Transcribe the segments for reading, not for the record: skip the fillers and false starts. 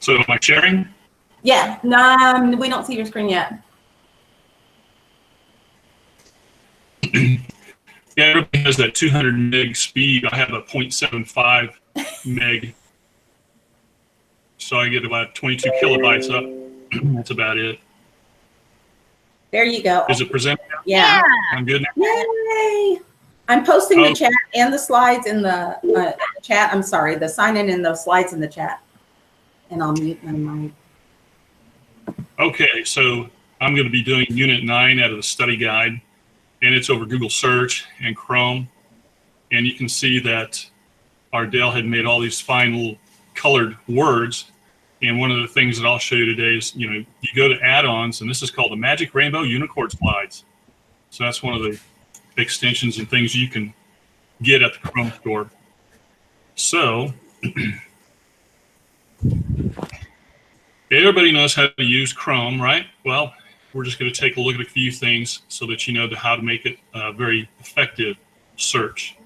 So am I sharing? Yeah, no, we don't see your screen yet. Yeah, everybody has that 200 meg speed. I have a 0.75 meg. So I get about 22 kilobytes up. That's about it. There you go. Is it presented? Yeah. I'm good now? Yay! I'm posting the chat and the slides in the chat. I'm sorry, the sign in those slides in the chat. And I'll mute my mic. Okay, so I'm going to be doing Unit 9 out of the study guide, and it's over Google Search and Chrome. And you can see that Ardell had made all these fine little colored words. And one of the things that I'll show you today is, you go to add-ons, and this is called the Magic Rainbow Unicorn Slides. So that's one of the extensions and things you can get at the Chrome store. So everybody knows how to use Chrome, right? Well, we're just going to take a look at a few things so that you know how to make it a very effective search.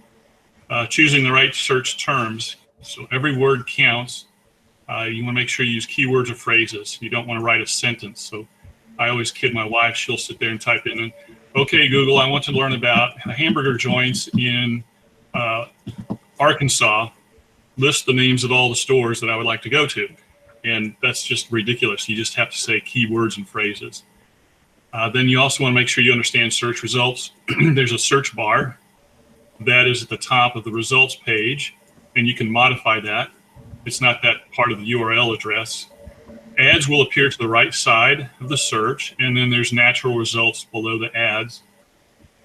Choosing the right search terms. So every word counts. You want to make sure you use keywords or phrases. You don't want to write a sentence. So I always kid my wife. She'll sit there and type in, okay, Google, I want to learn about hamburger joints in Arkansas. List the names of all the stores that I would like to go to. And that's just ridiculous. You just have to say keywords and phrases. Then you also want to make sure you understand search results. There's a search bar that is at the top of the results page, and you can modify that. It's not that part of the URL address. Ads will appear to the right side of the search, and then there's natural results below the ads.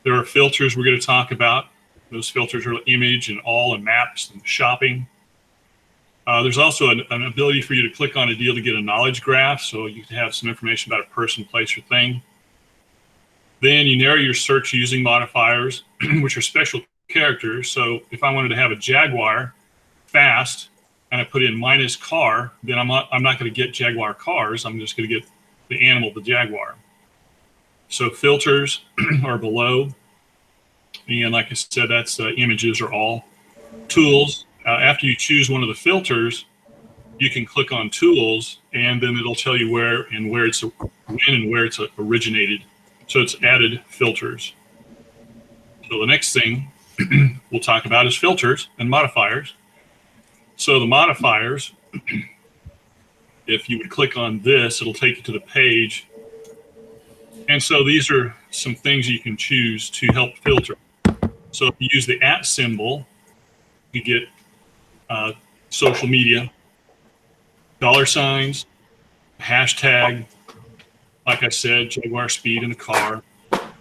There are filters we're going to talk about. Those filters are image and all and maps and shopping. There's also an ability for you to click on a deal to get a knowledge graph, so you can have some information about a person, place, or thing. Then you narrow your search using modifiers, which are special characters. So if I wanted to have a Jaguar fast, and I put in minus car, then I'm not going to get Jaguar cars. I'm just going to get the animal, the Jaguar. So filters are below. And like I said, that's images are all. Tools. After you choose one of the filters, you can click on tools, and then it'll tell you when and where it's originated. So it's added filters. So the next thing we'll talk about is filters and modifiers. So the modifiers, if you would click on this, it'll take you to the page. And so these are some things you can choose to help filter. So if you use the @ symbol, you get social media, $signs, hashtag, like I said, Jaguar speed in a car.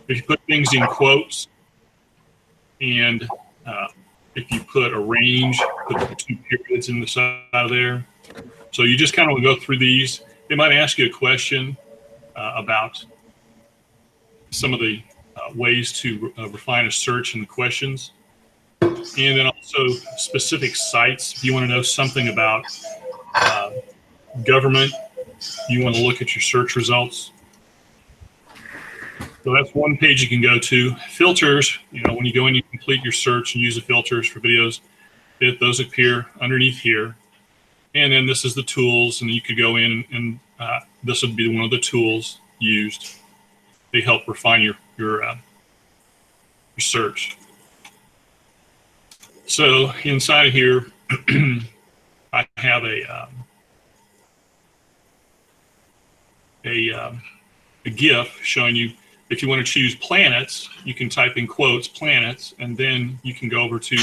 If you put things in quotes, and if you put a range, put 2 periods in the side of there. So you just kind of go through these. They might ask you a question about some of the ways to refine a search in the questions. And then also specific sites. If you want to know something about government, you want to look at your search results. So that's one page you can go to. Filters, when you go in, you complete your search and use the filters for videos. Those appear underneath here. And then this is the tools, and you could go in and this would be one of the tools used. They help refine your search. So inside of here, I have a GIF showing you. If you want to choose planets, you can type in quotes, planets, and then you can go over to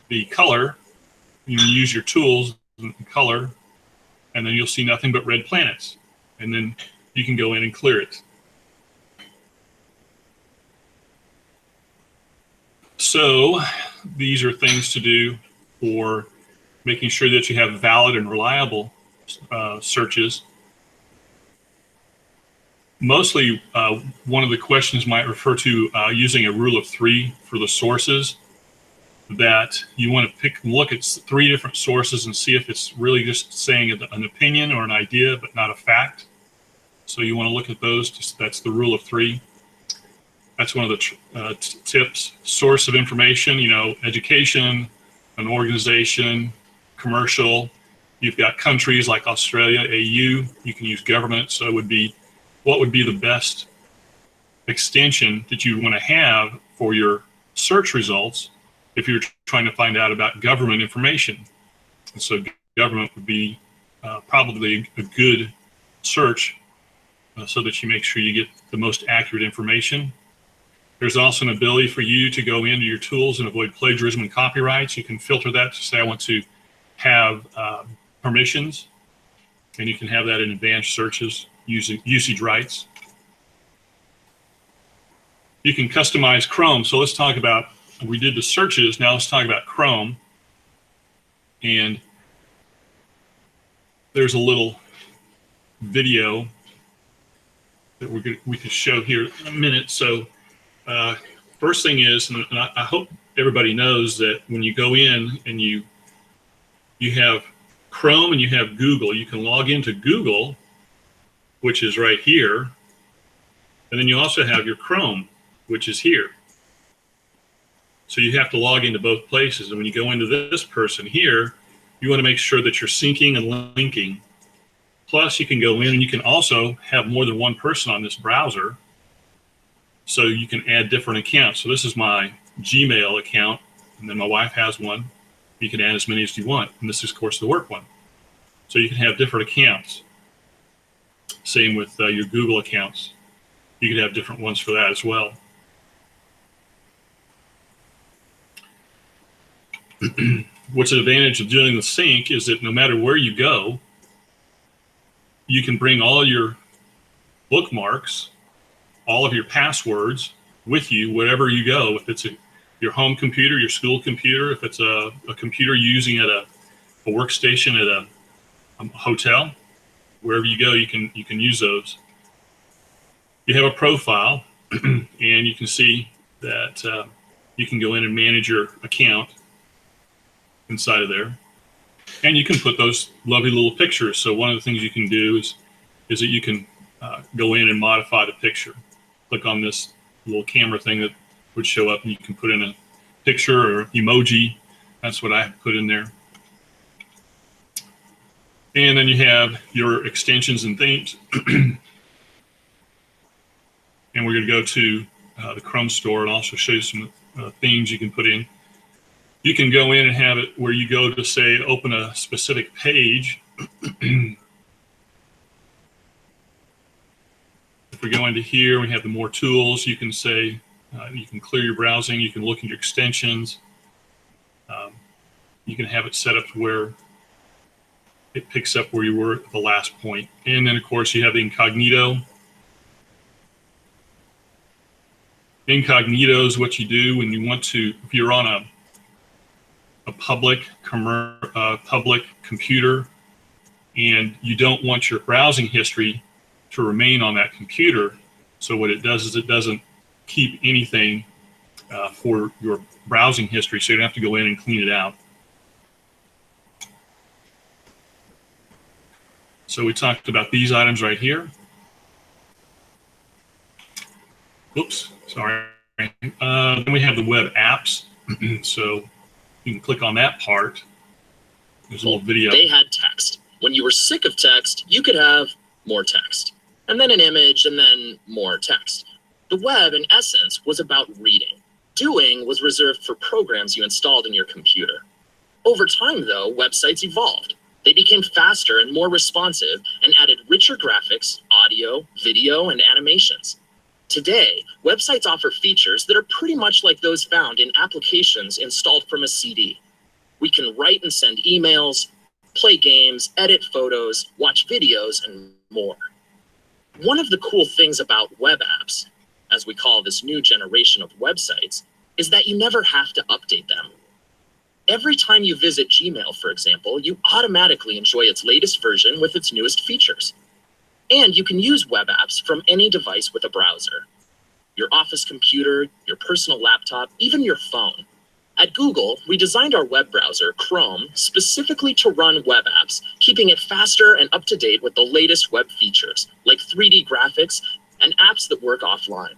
the color. You can use your tools and color, and then you'll see nothing but red planets. And then you can go in and clear it. So these are things to do for making sure that you have valid and reliable searches. Mostly, one of the questions might refer to using a rule of 3 for the sources, that you want to look at 3 different sources and see if it's really just saying an opinion or an idea, but not a fact. So you want to look at those. That's the rule of 3. That's one of the tips. Source of information, education, an organization, commercial. You've got countries like Australia, AU. You can use government. So it would be, what would be the best extension that you want to have for your search results if you're trying to find out about government information. And so government would be probably a good search so that you make sure you get the most accurate information. There's also an ability for you to go into your tools and avoid plagiarism and copyrights. You can filter that to say, I want to have permissions, and you can have that in advanced searches using usage rights. You can customize Chrome. So let's talk about, we did the searches, now let's talk about Chrome. And there's a little video that we can show here in a minute. So first thing is, and I hope everybody knows that when you go in and you have Chrome and you have Google, you can log into Google, which is right here. And then you also have your Chrome, which is here. So you have to log into both places. And when you go into this person here, you want to make sure that you're syncing and linking. Plus, you can go in and you can also have more than one person on this browser. So you can add different accounts. So this is my Gmail account, and then my wife has one. You can add as many as you want. And this is, of course, the work one. So you can have different accounts. Same with your Google accounts. You could have different ones for that as well. What's an advantage of doing the sync is that no matter where you go, you can bring all your bookmarks, all of your passwords with you wherever you go. If it's your home computer, your school computer, if it's a computer you're using at a workstation at a hotel, wherever you go, you can use those. You have a profile, and you can see that you can go in and manage your account inside of there, and you can put those lovely little pictures. So one of the things you can do is that you can go in and modify the picture. Click on this little camera thing that would show up, and you can put in a picture or emoji. That's what I put in there. And then you have your extensions and themes. And we're going to go to the Chrome store and also show you some themes you can put in. You can go in and have it where you go to say, open a specific page. If we go into here, we have the more tools. You can say, you can clear your browsing. You can look at your extensions. You can have it set up to where it picks up where you were at the last point. And then, of course, you have the incognito. Incognito is what you do when you want to, if you're on a public computer and you don't want your browsing history to remain on that computer. So what it does is it doesn't keep anything for your browsing history, so you don't have to go in and clean it out. So we talked about these items right here. Oops, sorry. Then we have the web apps. So you can click on that part. There's a little video. They had text. When you were sick of text, you could have more text, and then an image, and then more text. The web, in essence, was about reading. Doing was reserved for programs you installed in your computer. Over time, though, websites evolved. They became faster and more responsive and added richer graphics, audio, video, and animations. Today, websites offer features that are pretty much like those found in applications installed from a CD. We can write and send emails, play games, edit photos, watch videos, and more. One of the cool things about web apps, as we call this new generation of websites, is that you never have to update them. Every time you visit Gmail, for example, you automatically enjoy its latest version with its newest features. And you can use web apps from any device with a browser. Your office computer, your personal laptop, even your phone. At Google, we designed our web browser, Chrome, specifically to run web apps, keeping it faster and up to date with the latest web features, like 3D graphics and apps that work offline.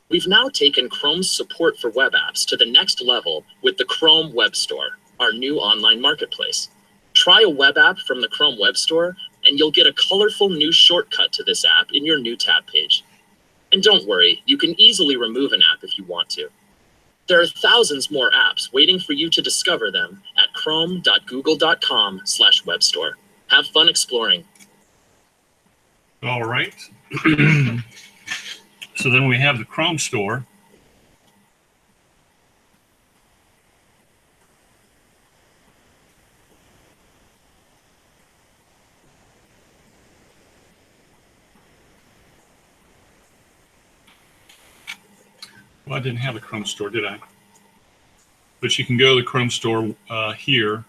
We've now taken Chrome's support for web apps to the next level with the Chrome Web Store, our new online marketplace. Try a web app from the Chrome Web Store, and you'll get a colorful new shortcut to this app in your new tab page. And don't worry, you can easily remove an app if you want to. There are thousands more apps waiting for you to discover them at chrome.google.com/webstore. Have fun exploring. All right. So then we have the Chrome store. Well, I didn't have a Chrome store, did I? But you can go to the Chrome store here,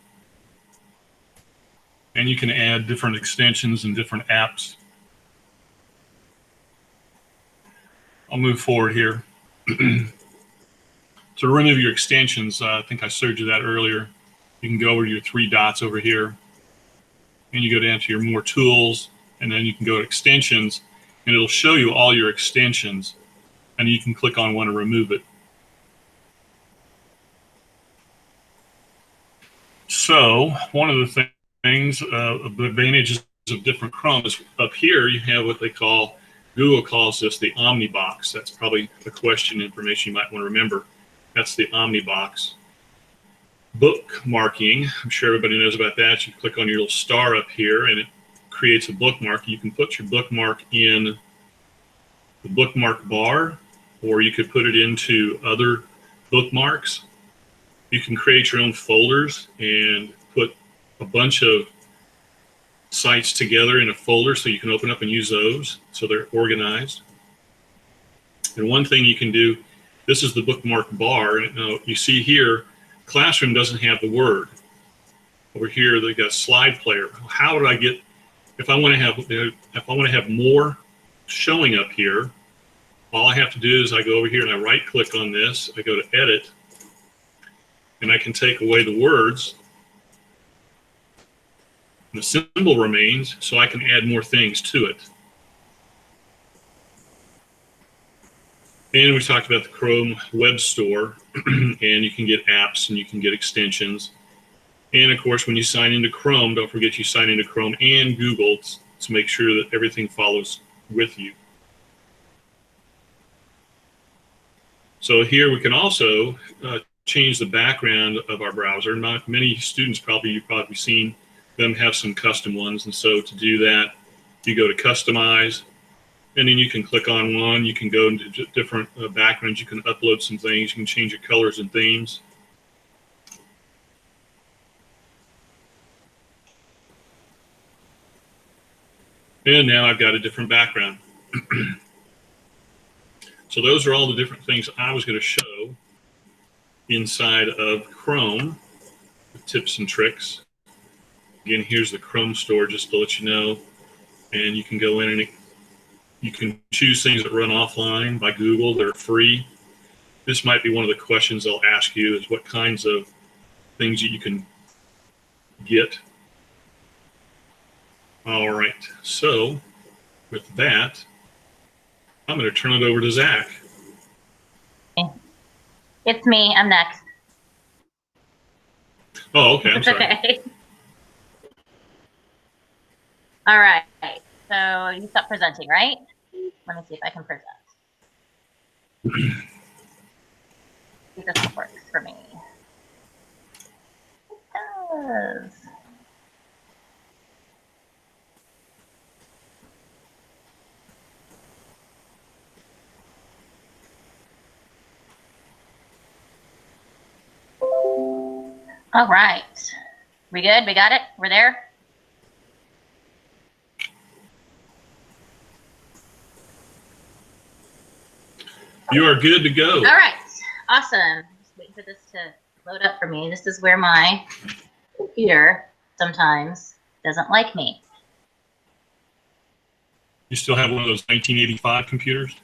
and you can add different extensions and different apps. I'll move forward here. To remove your extensions, I think I showed you that earlier. You can go over to your three dots over here, and you go down to your more tools, and then you can go to extensions, and it'll show you all your extensions, and you can click on one to remove it. So one of the things, the advantages of different Chrome is up here you have what they call, Google calls this the Omni box. That's probably the question information you might want to remember. That's the Omni box. Bookmarking, I'm sure everybody knows about that. You click on your little star up here and it creates a bookmark. You can put your bookmark in the bookmark bar, or you could put it into other bookmarks. You can create your own folders and put a bunch of sites together in a folder so you can open up and use those so they're organized. And one thing you can do, this is the bookmark bar. And you see here, Classroom doesn't have the word. Over here, they've got slide player. How do I get, if I want to have more showing up here, all I have to do is I go over here and I right click on this, I go to edit, and I can take away the words. And the symbol remains, so I can add more things to it. And we talked about the Chrome Web Store, and you can get apps and you can get extensions. And of course, when you sign into Chrome, don't forget you sign into Chrome and Google to make sure that everything follows with you. So here we can also change the background of our browser. Not many students you've probably seen them have some custom ones. And so to do that, you go to customize, and then you can click on one. You can go into different backgrounds. You can upload some things. You can change your colors and themes. And now I've got a different background. So those are all the different things I was going to show inside of Chrome, tips and tricks. Again, here's the Chrome store, just to let you know. And you can go in and you can choose things that run offline by Google. They're free. This might be one of the questions they'll ask you, is what kinds of things that you can get. All right, so with that, I'm going to turn it over to Zach. It's me. I'm next. Oh, okay. I'm sorry. Okay. All right. So you stop presenting, right? Let me see if I can present. See if this works for me. It does. All right. We good? We got it? We're there? You are good to go. All right. Awesome. Just waiting for this to load up for me. This is where my computer sometimes doesn't like me. You still have one of those 1985 computers?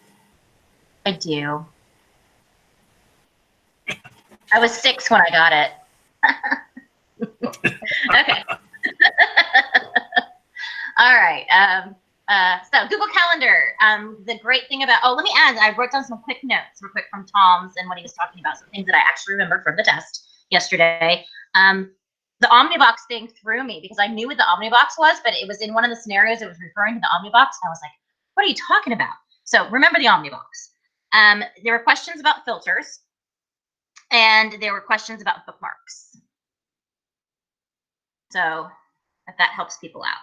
I do. I was 6 when I got it. Okay. All right. So Google Calendar. The great thing about, let me add, I wrote down some quick notes real quick from Tom's and what he was talking about, some things that I actually remembered from the test yesterday. The the Omnibox thing threw me because I knew what the Omnibox was, but it was in one of the scenarios it was referring to the Omnibox, and I was like, what are you talking about? So remember the Omnibox. There were questions about filters, and there were questions about bookmarks. So if that helps people out.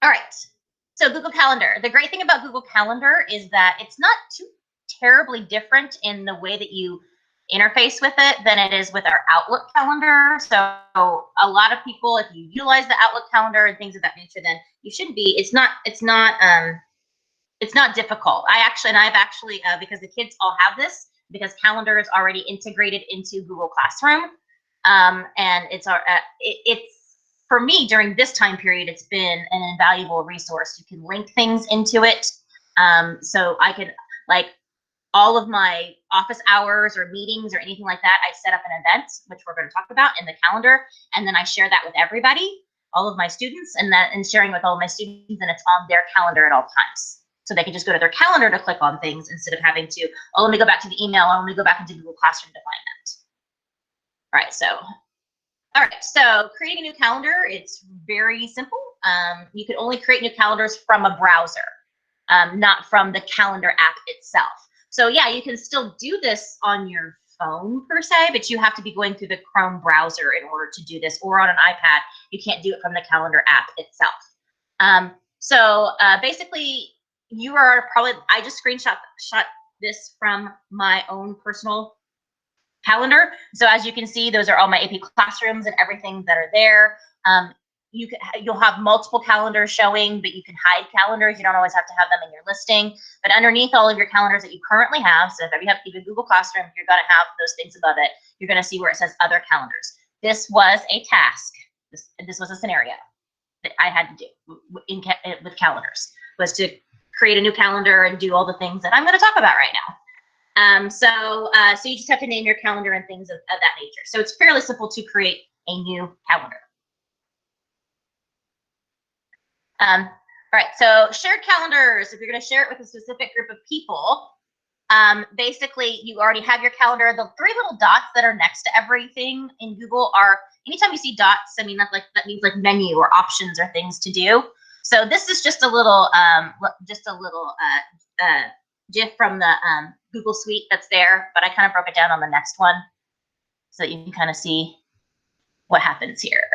All right. So Google Calendar. The great thing about Google Calendar is that it's not too terribly different in the way that you interface with it than it is with our Outlook calendar. So a lot of people, if you utilize the Outlook calendar and things of that nature, then you shouldn't be. It's not difficult. I've actually because the kids all have this, because calendar is already integrated into Google Classroom, and it's for me during this time period, it's been an invaluable resource. You can link things into it, so I could, like, all of my office hours or meetings or anything like that, I set up an event, which we're going to talk about, in the calendar, and then I share that with everybody, all of my students, and sharing with all of my students, and it's on their calendar at all times. So they can just go to their calendar to click on things instead of having to, oh, let me go back to the email, or let me go back into Google Classroom to find that. All right, so creating a new calendar, it's very simple. You can only create new calendars from a browser, not from the calendar app itself. So yeah, you can still do this on your phone per se, but you have to be going through the Chrome browser in order to do this, or on an iPad. You can't do it from the calendar app itself. Basically, you are probably, I just shot this from my own personal calendar. So as you can see, those are all my AP classrooms and everything that are there. You'll have multiple calendars showing, but you can hide calendars. You don't always have to have them in your listing. But underneath all of your calendars that you currently have, so if you have even Google Classroom, you're going to have those things above it. You're going to see where it says other calendars. This was a task. This was a scenario that I had to do with calendars, was to create a new calendar and do all the things that I'm going to talk about right now. So you just have to name your calendar and things of that nature. So it's fairly simple to create a new calendar. All right, so shared calendars, if you're going to share it with a specific group of people, basically you already have your calendar. The three little dots that are next to everything in Google are, anytime you see dots, I mean, that means like menu or options or things to do. So this is just a little GIF from the Google Suite that's there, but I kind of broke it down on the next one so that you can kind of see what happens here.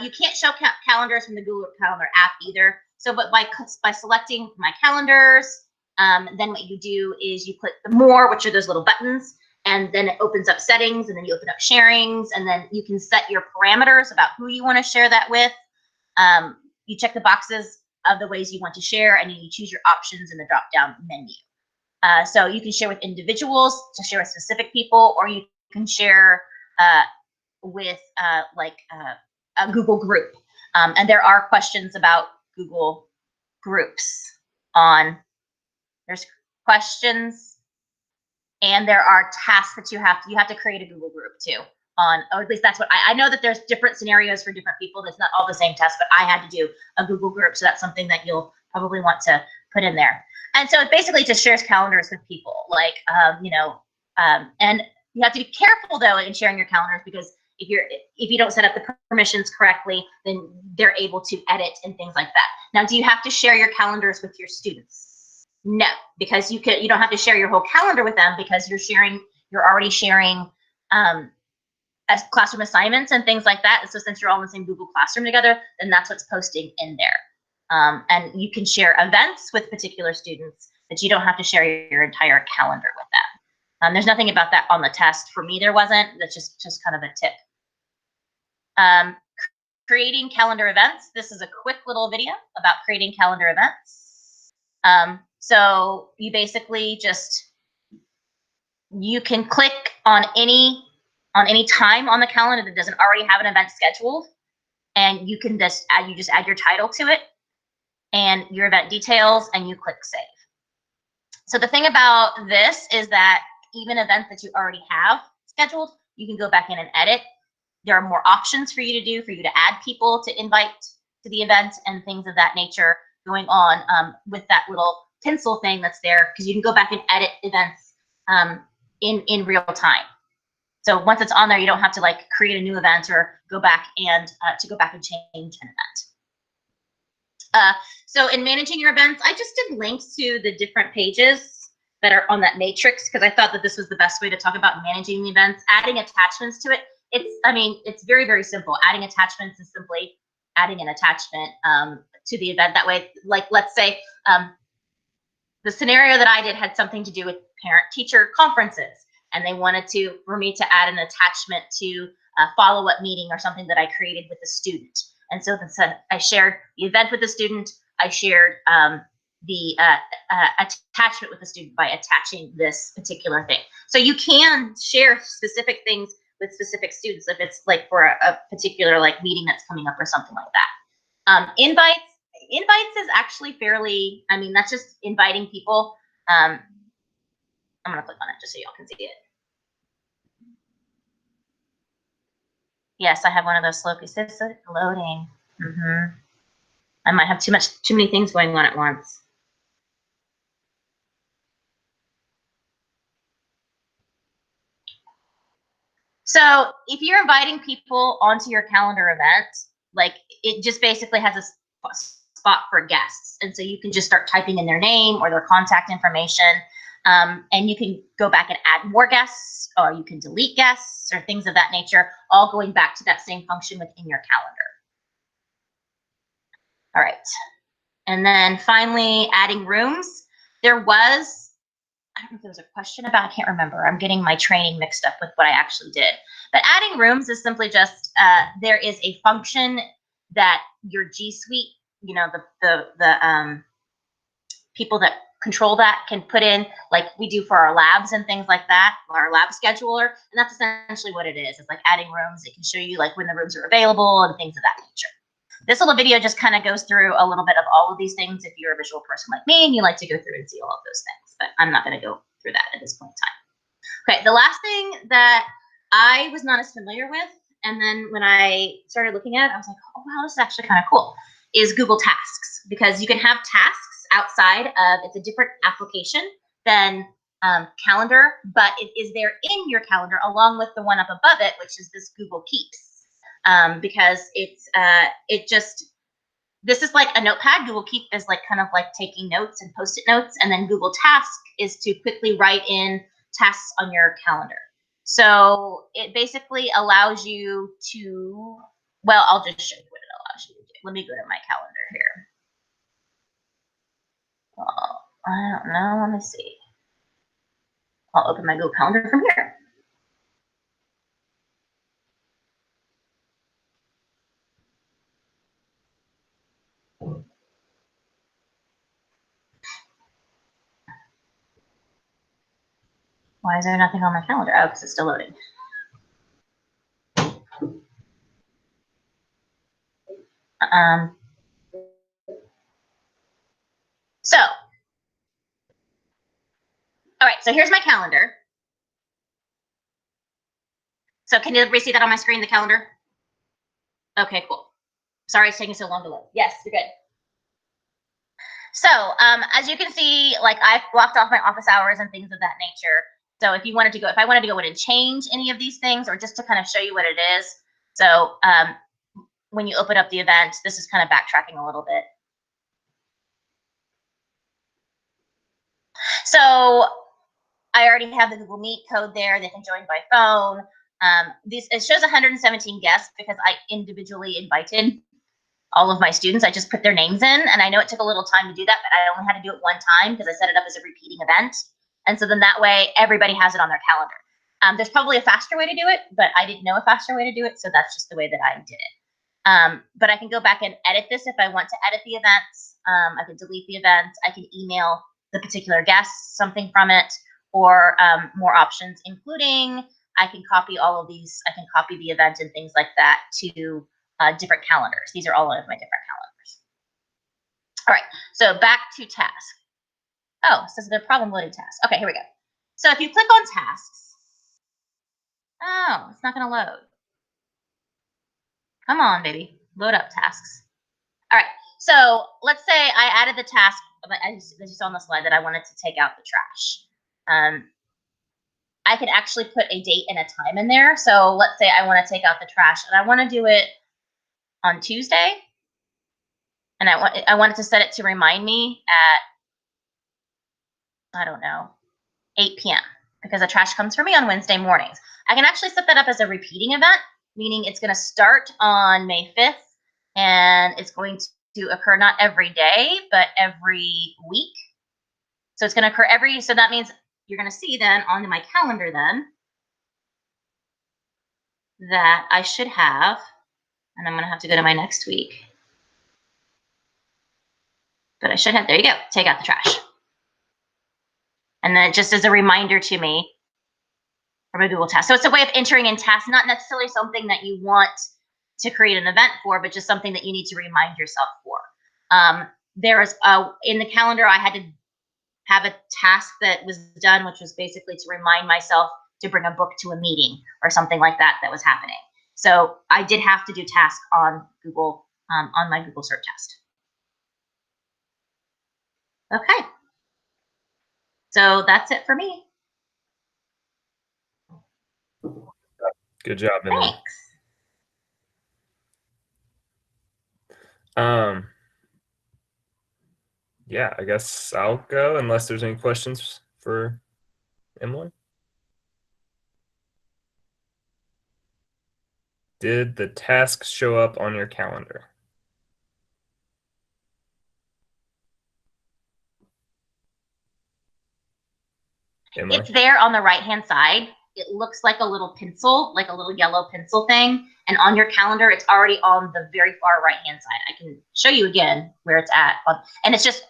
You can't show calendars from the Google Calendar app either. So, but by selecting my calendars, then what you do is you click the more, which are those little buttons, and then it opens up settings, and then you open up sharings, and then you can set your parameters about who you want to share that with. You check the boxes of the ways you want to share, and then you choose your options in the drop-down menu. So you can share with individuals, to share with specific people, or you can share with a Google group. And there are questions about Google groups there's questions, and there are tasks that you have to create a Google group too. Or at least that's what I know, that there's different scenarios for different people. That's not all the same test, but I had to do a Google group. So that's something that you'll probably want to put in there. And so it basically just shares calendars with people, and you have to be careful though in sharing your calendars, because if you don't set up the permissions correctly, then they're able to edit and things like that. Now, do you have to share your calendars with your students? No, because you don't have to share your whole calendar with them, because you're already sharing classroom assignments and things like that. And so since you're all in the same Google Classroom together, then that's what's posting in there. And you can share events with particular students, but you don't have to share your entire calendar with them. There's nothing about that on the test. For me, there wasn't. That's just kind of a tip. Creating calendar events. This is a quick little video about creating calendar events. So you basically you can click on any time on the calendar that doesn't already have an event scheduled, and you can just add your title to it and your event details, and you click save. So the thing about this is that even events that you already have scheduled, you can go back in and edit. There are more options for you to add people to invite to the event and things of that nature going on with that little pencil thing that's there, because you can go back and edit events in real time. So once it's on there, you don't have to like create a new event or go back and change an event. So in managing your events, I just did links to the different pages that are on that matrix because I thought that this was the best way to talk about managing the events. Adding attachments to it, it's very, very simple. Adding attachments is simply adding an attachment to the event. That way, like let's say the scenario that I did had something to do with parent-teacher conferences, and they wanted for me to add an attachment to a follow-up meeting or something that I created with the student. And so I shared the event with the student. I shared the attachment with the student by attaching this particular thing. So you can share specific things with specific students if it's like for a particular like meeting that's coming up or something like that. Invites is actually fairly, I mean, that's just inviting people. I'm gonna click on it just so y'all can see it. Yes, I have one of those slow pieces loading. I might have too many things going on at once. So if you're inviting people onto your calendar event, like it just basically has a spot for guests. And so you can just start typing in their name or their contact information. And you can go back and add more guests, or you can delete guests or things of that nature, all going back to that same function within your calendar. All right. And then finally, adding rooms. There was, I don't know if there was a question about, I can't remember. I'm getting my training mixed up with what I actually did. But adding rooms is simply just, there is a function that your G Suite, you know, the people that control that can put in, like we do for our labs and things like that, our lab scheduler. And that's essentially what it is. It's like adding rooms. It can show you like when the rooms are available and things of that nature. This little video just kind of goes through a little bit of all of these things if you're a visual person like me and you like to go through and see all of those things, but I'm not going to go through that at this point in time. Okay, the last thing that I was not as familiar with, and then when I started looking at it, I was like, oh, wow, this is actually kind of cool, is Google Tasks, because you can have tasks outside of, it's a different application than Calendar, but it is there in your calendar along with the one up above it, which is this Google Keeps. Because this is like a notepad. Google Keep is like kind of like taking notes and post-it notes, and then Google Task is to quickly write in tasks on your calendar. So it basically allows you to, well, I'll just show you what it allows you to do. Let me go to my calendar here. Well, I don't know, let me see. I'll open my Google Calendar from here. Why is there nothing on my calendar? Oh, because it's still loading. So, all right, so here's my calendar. So can everybody see that on my screen, the calendar? Okay, cool. Sorry it's taking so long to load. Yes, you're good. So as you can see, like I've blocked off my office hours and things of that nature. So if I wanted to go in and change any of these things, or just to kind of show you what it is. So when you open up the event, this is kind of backtracking a little bit. So I already have the Google Meet code there. They can join by phone. It shows 117 guests because I individually invited all of my students. I just put their names in, and I know it took a little time to do that, but I only had to do it one time because I set it up as a repeating event. And so then that way everybody has it on their calendar. There's probably a faster way to do it, but I didn't know a faster way to do it, so that's just the way that I did it. But I can go back and edit this if I want to edit the events. I can delete the events. I can email the particular guests something from it, or more options, including I can copy all of these. I can copy the event and things like that to different calendars. These are all of my different calendars. All right, so back to task. Oh, it says the problem loading task. Okay, here we go. So if you click on tasks, oh, it's not going to load. Come on, baby, load up tasks. All right, so let's say I added the task, as you saw on the slide, that I wanted to take out the trash. I could actually put a date and a time in there. So let's say I want to take out the trash and I want to do it on Tuesday. And I wanted to set it to remind me at, I don't know, 8 p.m. because the trash comes for me on Wednesday mornings. I can actually set that up as a repeating event, meaning it's going to start on May 5th and it's going to occur not every day, but every week. So it's going to occur so that means you're going to see then on my calendar then that I should have, and I'm going to have to go to my next week. But I should have, there you go, take out the trash. And then just as a reminder to me from a Google task. So it's a way of entering in tasks, not necessarily something that you want to create an event for, but just something that you need to remind yourself for. There is in the calendar, I had to have a task that was done, which was basically to remind myself to bring a book to a meeting or something like that was happening. So I did have to do tasks on Google, on my Google search test. Okay. So that's it for me. Good job, Emily. Thanks. Yeah, I guess I'll go unless there's any questions for Emily. Did the task show up on your calendar? Emily? It's there on the right-hand side. It looks like a little pencil, like a little yellow pencil thing. And on your calendar, it's already on the very far right-hand side. I can show you again where it's at. And it's just,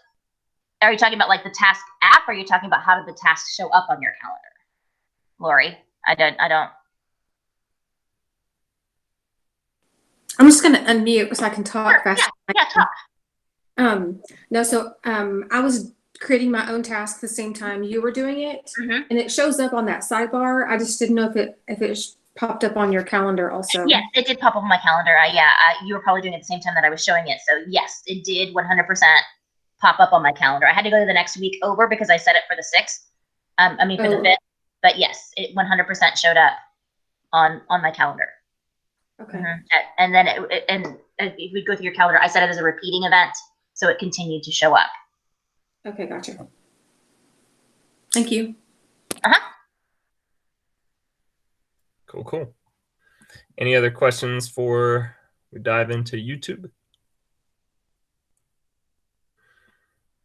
are you talking about like the task app, or are you talking about how did the task show up on your calendar? Lori, I don't. I'm just going to unmute so I can talk fast. Yeah, talk. No, so I was creating my own task the same time you were doing it, and it shows up on that sidebar. I just didn't know if it popped up on your calendar also. Yes, it did pop up on my calendar. You were probably doing it at the same time that I was showing it. So yes, it did 100% pop up on my calendar. I had to go to the next week over because I set it for the 6th. For the 5th. But yes, it 100% showed up on my calendar. Okay. And then if we go through your calendar, I set it as a repeating event, so it continued to show up. Okay, gotcha. Thank you. Cool. Any other questions before we dive into YouTube?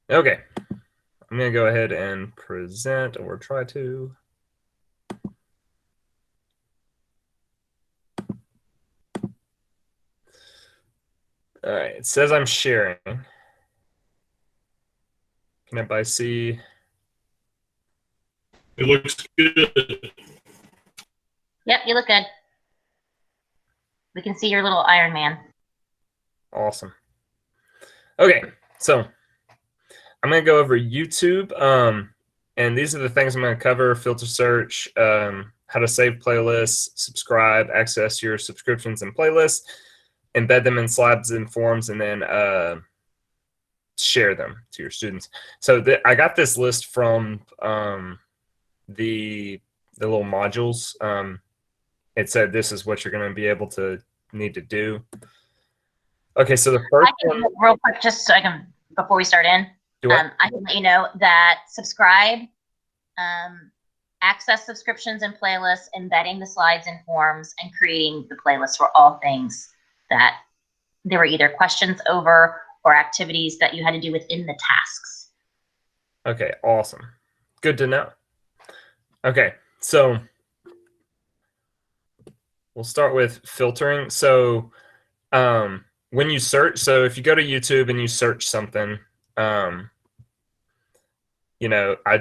Okay. I'm going to go ahead and present, or try to. All right, it says I'm sharing. Can everybody see? It looks good. Yep, you look good. We can see your little Iron Man. Awesome. Okay, so I'm going to go over YouTube, and these are the things I'm going to cover: filter search, how to save playlists, subscribe, access your subscriptions and playlists, embed them in slides and forms, and then share them to your students. So I got this list from the little modules. It said this is what you're going to be able to need to do. Okay, so the first one, real quick, just so I can, before we start in, I can let you know that subscribe, access subscriptions and playlists, embedding the slides and forms, and creating the playlist were all things that there were either questions over or activities that you had to do within the tasks. Okay, awesome. Good to know. Okay, so we'll start with filtering. So when you search, so if you go to YouTube and you search something, I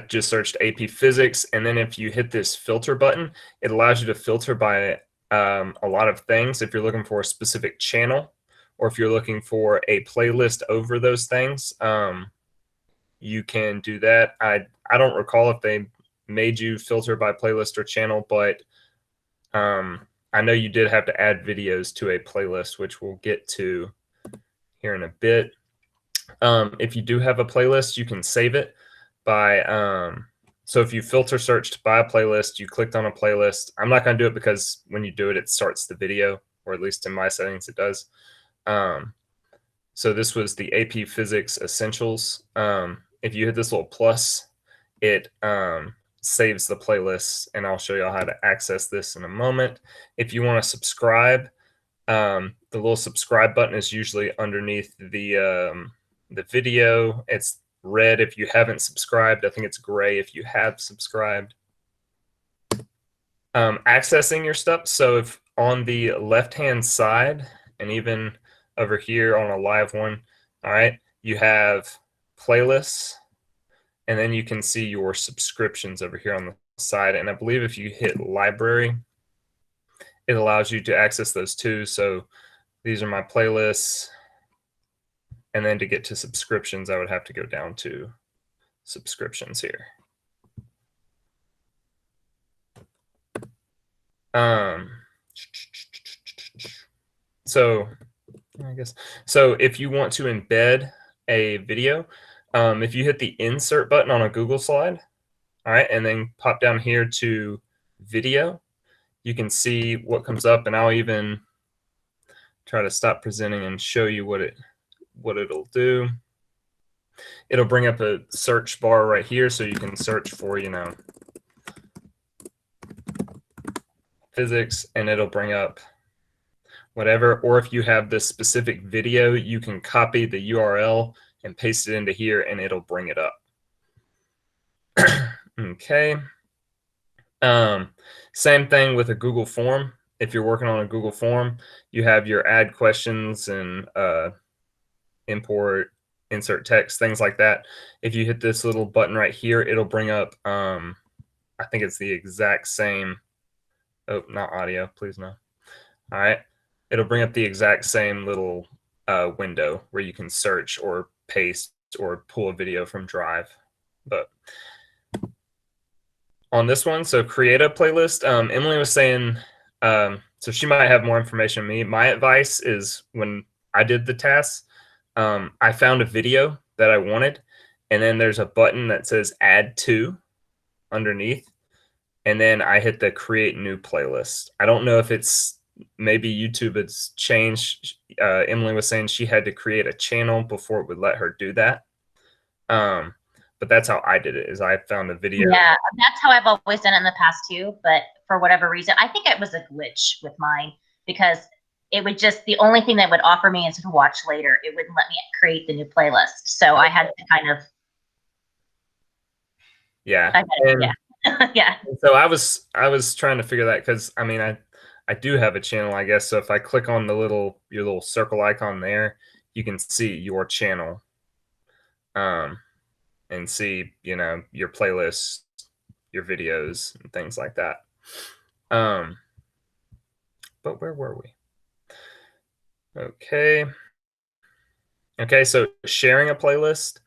just searched AP Physics, and then if you hit this filter button, it allows you to filter by a lot of things. If you're looking for a specific channel, or if you're looking for a playlist over those things, you can do that. I don't recall if they made you filter by playlist or channel, but I know you did have to add videos to a playlist, which we'll get to here in a bit. If you do have a playlist, you can save it by So if you filter searched by a playlist, you clicked on a playlist. I'm not going to do it because when you do it, it starts the video, or at least in my settings, it does. So this was the AP Physics Essentials. If you hit this little plus, it saves the playlist, and I'll show you how to access this in a moment. If you want to subscribe, the little subscribe button is usually underneath the video. It's red if you haven't subscribed. I think it's gray if you have subscribed. Accessing your stuff. So if on the left-hand side, and even over here on a live one, all right, you have playlists, and then you can see your subscriptions over here on the side. And I believe if you hit library, it allows you to access those too. So these are my playlists. And then to get to subscriptions, I would have to go down to subscriptions here. So I guess, so if you want to embed a video, if you hit the insert button on a Google slide, all right, and then pop down here to video, you can see what comes up, and I'll even try to stop presenting and show you what it'll do. It'll bring up a search bar right here, so you can search for, you know, physics, and it'll bring up whatever. Or if you have this specific video, you can copy the URL and paste it into here, and it'll bring it up. Okay. Same thing with a Google form. If you're working on a Google form, you have your add questions and import, insert text, things like that. If you hit this little button right here, it'll bring up, I think it's the exact same. Oh, not audio, please no. All right. It'll bring up the exact same little window where you can search or paste or pull a video from Drive. But on this one, so create a playlist. Emily was saying, so she might have more information than me. My advice is when I did the tasks, I found a video that I wanted, and then there's a button that says add to underneath, and then I hit the create new playlist. I don't know if it's, maybe YouTube has changed. Emily was saying she had to create a channel before it would let her do that. But that's how I did it, is I found a video. Yeah, that's how I've always done it in the past too. But for whatever reason, I think it was a glitch with mine, because it would just, the only thing that would offer me is to watch later. It wouldn't let me create the new playlist. So I had to kind of. Yeah. Yeah. So I was trying to figure that, because I mean, I do have a channel, I guess. So if I click on your little circle icon there, you can see your channel. And see, you know, your playlists, your videos, and things like that. But where were we? Okay. Okay, so sharing a playlist.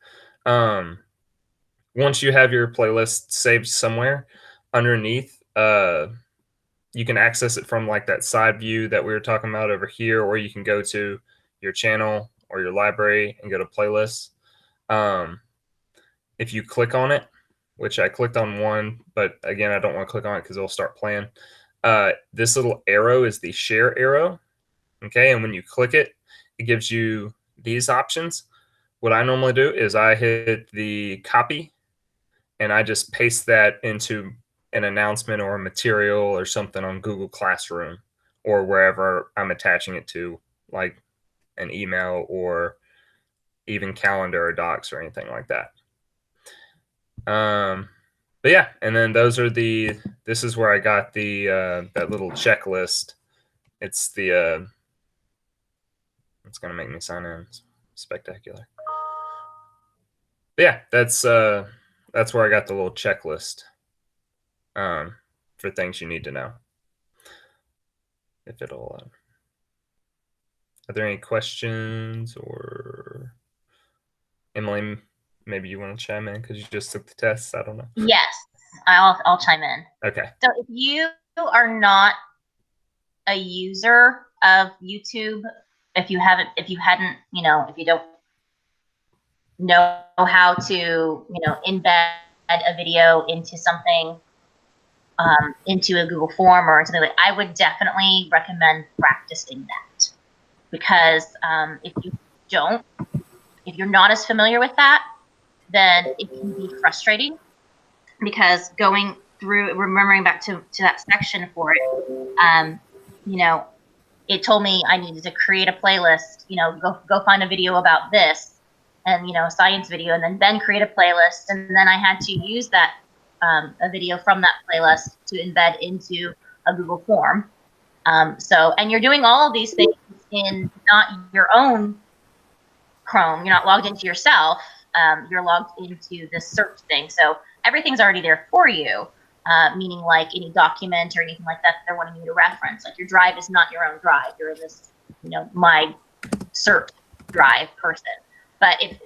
Once you have your playlist saved somewhere underneath, you can access it from like that side view that we were talking about over here, or you can go to your channel or your library and go to playlists. If you click on it, which I clicked on one, but again, I don't want to click on it because it'll start playing. This little arrow is the share arrow. Okay, and when you click it, it gives you these options. What I normally do is I hit the copy, and I just paste that into an announcement or a material or something on Google Classroom or wherever I'm attaching it to, like an email or even Calendar or Docs or anything like that. But yeah, and then those are this is where I got the that little checklist. It's the it's gonna make me sign in. It's spectacular. But yeah, that's where I got the little checklist for things you need to know. If it'll are there any questions? Or Emily, maybe you want to chime in because you just took the tests. I don't know. Yes, I'll chime in. Okay. So if you are not a user of YouTube, if you don't know how to, embed a video into something, into a Google form or something like, I would definitely recommend practicing that, because if you don't, if you're not as familiar with that, then it can be frustrating, because going through, remembering back to that section for it, you know, it told me I needed to create a playlist, you know, go find a video about this, and, you know, a science video, and then create a playlist. And then I had to use that, a video from that playlist to embed into a Google form. So, and you're doing all of these things in not your own Chrome. You're not logged into yourself. You're logged into this search thing. So everything's already there for you, meaning like any document or anything like that they're wanting you to reference. Like your drive is not your own drive. You're in this, you know, my search drive person. But if,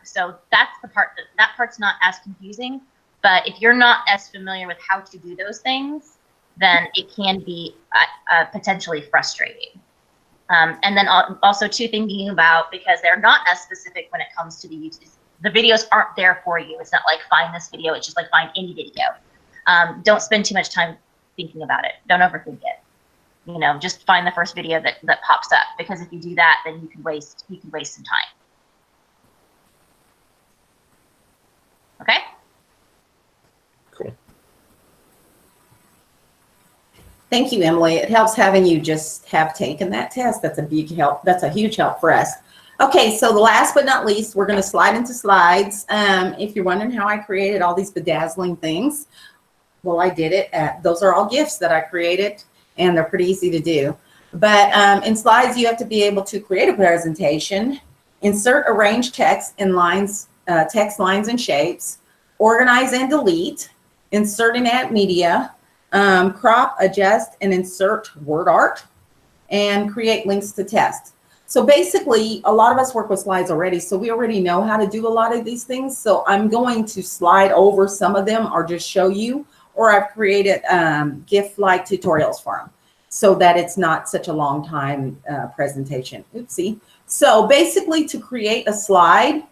so that's the part that part's not as confusing. But if you're not as familiar with how to do those things, then it can be potentially frustrating. And then also too, thinking about, because they're not as specific when it comes to the YouTube, the videos aren't there for you. It's not like find this video. It's just like find any video. Don't spend too much time thinking about it. Don't overthink it. You know, just find the first video that pops up, because if you do that, then you can waste some time. Okay. Cool. Thank you, Emily. It helps having you just have taken that test. That's a big help. That's a huge help for us. Okay, so the last but not least, we're going to slide into slides. If you're wondering how I created all these bedazzling things, well, I did it. Those are all GIFs that I created, and they're pretty easy to do. But in slides, you have to be able to create a presentation, insert, arrange text in lines, text lines and shapes, organize and delete, insert and add media, crop, adjust, and insert word art, and create links to test. So basically, a lot of us work with slides already, so we already know how to do a lot of these things. So I'm going to slide over some of them or just show you, or I've created GIF-like tutorials for them so that it's not such a long time presentation. Oopsie. So basically, to create a slide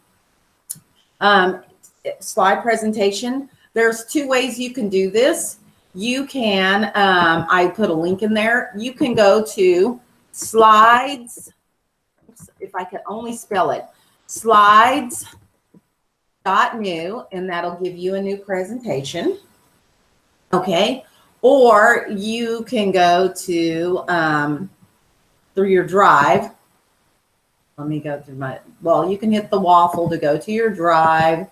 presentation, there's two ways you can do this. You can, I put a link in there. You can go to slides, if I could only spell it, slides.new, and that'll give you a new presentation. Okay. Or you can go to, through your drive. Let me go through my, well, you can hit the waffle to go to your drive,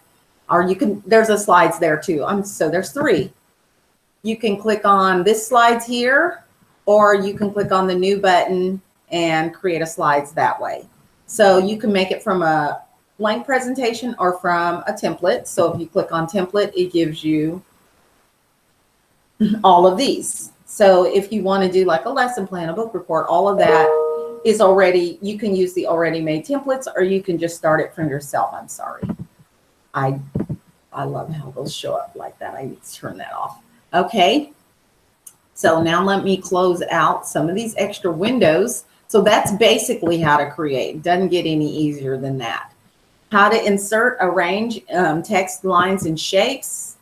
or you can, there's a slides there too. So there's three. You can click on this slides here, or you can click on the new button and create a slides that way. So you can make it from a blank presentation or from a template. So if you click on template, it gives you all of these. So if you want to do like a lesson plan, a book report, all of that is already, you can use the already made templates, or you can just start it from yourself. I'm sorry. I love how those show up like that. I need to turn that off. Okay. So now let me close out some of these extra windows. So that's basically how to create. Doesn't get any easier than that. How to insert, arrange text lines and shapes.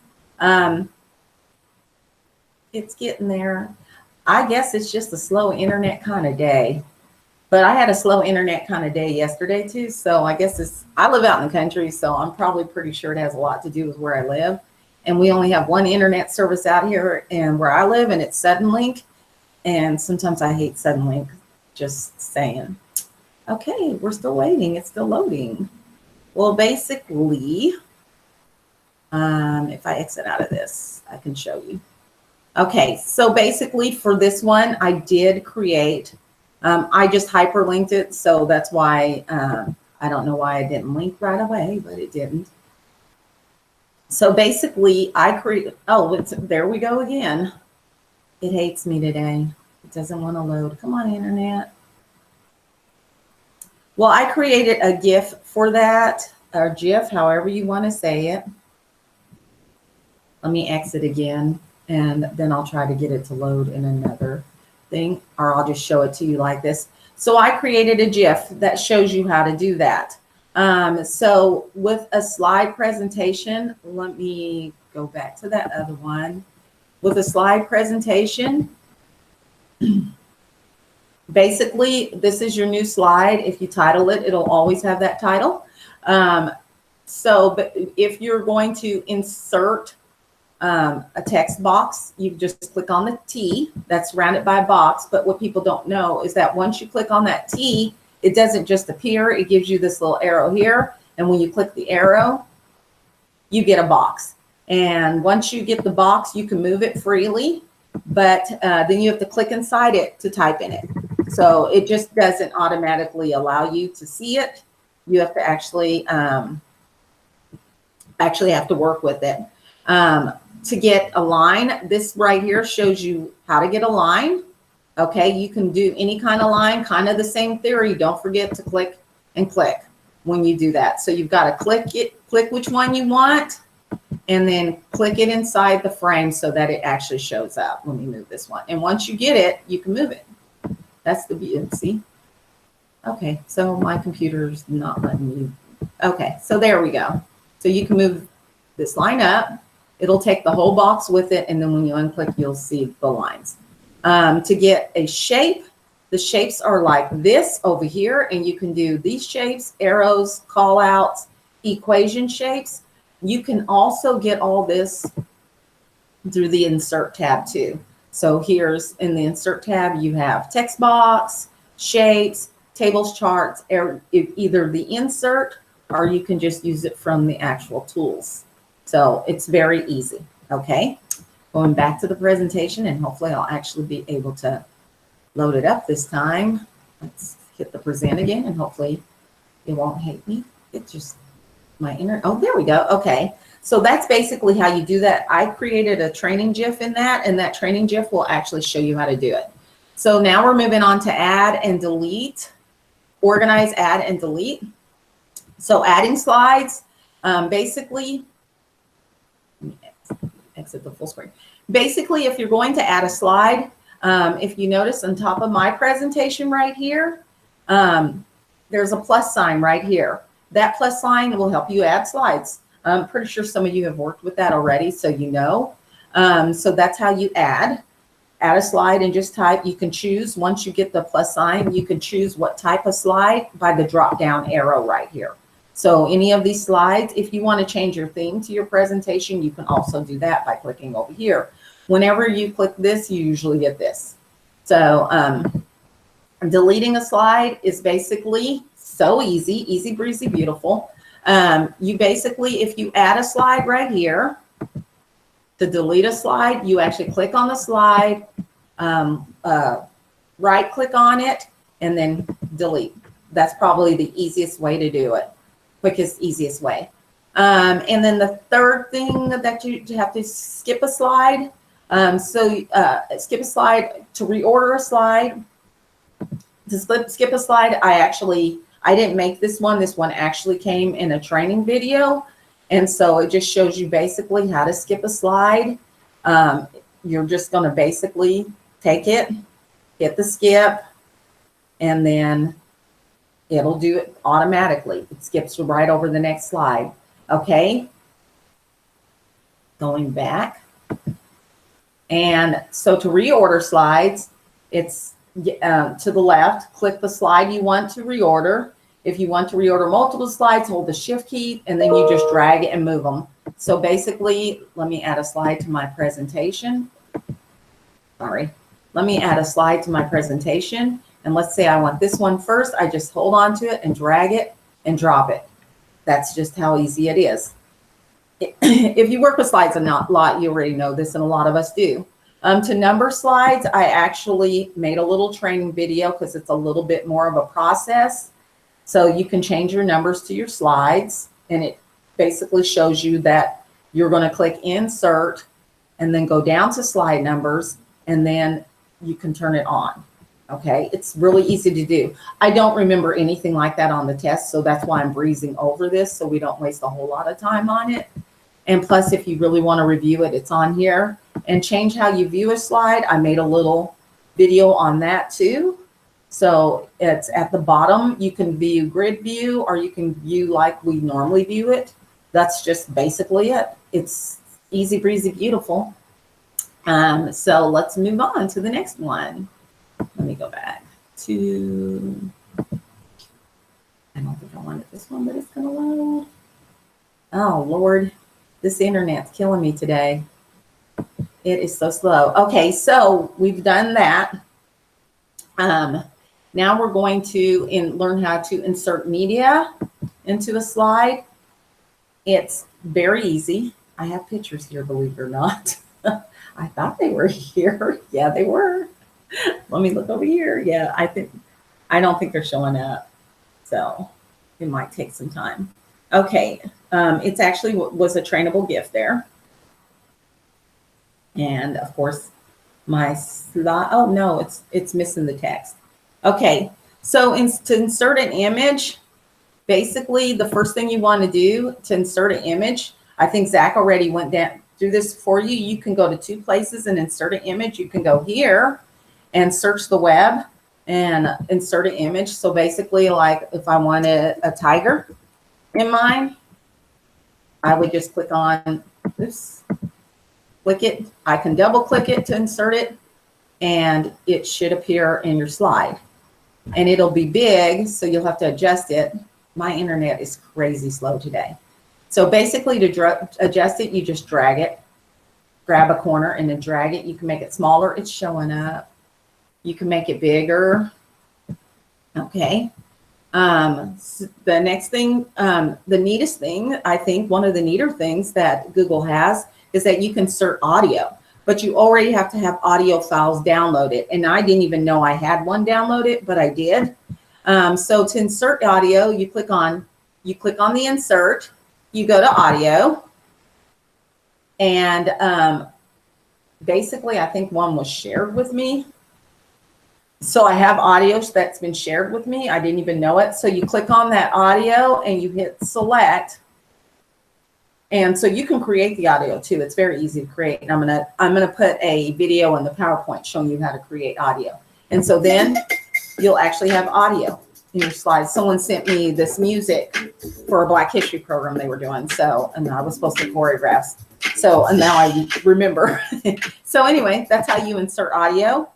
It's getting there. I guess it's just a slow internet kind of day. But I had a slow internet kind of day yesterday too. So I guess I live out in the country, so I'm probably pretty sure it has a lot to do with where I live. And we only have one internet service out here and where I live, and it's Suddenlink. And sometimes I hate Suddenlink, just saying. Okay, we're still waiting. It's still loading. Well, basically, if I exit out of this, I can show you. Okay, so basically for this one, I did create, I just hyperlinked it. So that's why, I don't know why I didn't link right away, but it didn't. So basically I create, oh, there we go again. It hates me today. It doesn't want to load. Come on, internet. Well, I created a GIF for that, or GIF, however you want to say it. Let me exit again, and then I'll try to get it to load in another thing, or I'll just show it to you like this. So I created a GIF that shows you how to do that. So with a slide presentation, let me go back to that other one. With a slide presentation, basically, this is your new slide. If you title it, it'll always have that title. But if you're going to insert a text box, you just click on the T that's surrounded by a box. But what people don't know is that once you click on that T, it doesn't just appear. It gives you this little arrow here. And when you click the arrow, you get a box. And once you get the box, you can move it freely. But then you have to click inside it to type in it. So it just doesn't automatically allow you to see it. You have to actually have to work with it. To get a line, this right here shows you how to get a line. Okay, you can do any kind of line, kind of the same theory. Don't forget to click and click when you do that. So you've got to click which one you want, and then click it inside the frame so that it actually shows up when you move this one. And once you get it, you can move it. That's the beauty. See? Okay, so my computer's not letting me. Okay, so there we go. So you can move this line up. It'll take the whole box with it, and then when you unclick, you'll see the lines. To get a shape, the shapes are like this over here, and you can do these shapes, arrows, call outs, equation shapes. You can also get all this through the insert tab too. So here's in the insert tab, you have text box, shapes, tables, charts, either the insert, or you can just use it from the actual tools. So it's very easy. Okay. Going back to the presentation, and hopefully I'll actually be able to load it up this time. Let's hit the present again, and hopefully it won't hate me. It's just my oh, there we go. Okay. So that's basically how you do that. I created a training GIF in that, and that training GIF will actually show you how to do it. So now we're moving on to add and delete, organize, add, and delete. So adding slides, basically, exit the full screen. Basically, if you're going to add a slide, if you notice on top of my presentation right here, there's a plus sign right here. That plus sign will help you add slides. I'm pretty sure some of you have worked with that already, so you know. So that's how you add a slide, and just type. You can choose, once you get the plus sign, you can choose what type of slide by the drop down arrow right here. So any of these slides, if you want to change your theme to your presentation, you can also do that by clicking over here. Whenever you click this, you usually get this. So deleting a slide is basically so easy, easy breezy, beautiful. You basically, if you add a slide right here, to delete a slide, you actually click on the slide, right click on it, and then delete. That's probably the easiest way to do it. Quickest, easiest way. And then the third thing that you have to skip a slide. Skip a slide to reorder a slide. To skip a slide, I didn't make this one. This one actually came in a training video. And so it just shows you basically how to skip a slide. You're just going to basically take it, hit the skip, and then it'll do it automatically. It skips right over the next slide. Okay. Going back. And so to reorder slides, it's to the left, click the slide you want to reorder. If you want to reorder multiple slides, hold the shift key, and then you just drag it and move them. So basically, let me add a slide to my presentation. Sorry. Let me add a slide to my presentation. And let's say I want this one first. I just hold on to it and drag it and drop it. That's just how easy it is. If you work with slides a lot, you already know this, and a lot of us do. To number slides, I actually made a little training video because it's a little bit more of a process. So you can change your numbers to your slides, and it basically shows you that you're going to click insert and then go down to slide numbers, and then you can turn it on. Okay, it's really easy to do. I don't remember anything like that on the test, so that's why I'm breezing over this so we don't waste a whole lot of time on it. And plus, if you really want to review it, it's on here. And change how you view a slide. I made a little video on that too. So it's at the bottom. You can view grid view, or you can view like we normally view it. That's just basically it. It's easy breezy, beautiful. So let's move on to the next one. Let me go back to, I don't think I wanted this one, but it's going to load. Oh, Lord, this internet's killing me today. It is so slow. Okay, so we've done that. Now we're going to learn how to insert media into a slide. It's very easy. I have pictures here, believe it or not. I thought they were here. Yeah, they were. Let me look over here. Yeah, I don't think they're showing up. So it might take some time. Okay, it's actually was a trainable GIF there. And of course, my slide, oh no, it's missing the text. Okay, so to insert an image, basically the first thing you want to do to insert an image, I think Zach already went down through this for you. You can go to two places and insert an image. You can go here and search the web and insert an image. So basically, like if I wanted a tiger in mine, I would just click on this, click it. I can double click it to insert it, and it should appear in your slide. And it'll be big, so you'll have to adjust it. My internet is crazy slow today. So basically to adjust it, you just drag it, grab a corner and then drag it. You can make it smaller. It's showing up. You can make it bigger. Okay. So the next thing, the neatest thing, I think one of the neater things that Google has is that you can insert audio, but you already have to have audio files downloaded. And I didn't even know I had one downloaded, but I did. So to insert audio, you click on the insert, you go to audio, and basically I think one was shared with me. So I have audio that's been shared with me. I didn't even know it. So you click on that audio and you hit select. And so you can create the audio too. It's very easy to create. And I'm gonna put a video in the PowerPoint showing you how to create audio. And so then you'll actually have audio in your slides. Someone sent me this music for a Black History program they were doing. So, and I was supposed to choreograph. So, and now I remember. So anyway, that's how you insert audio.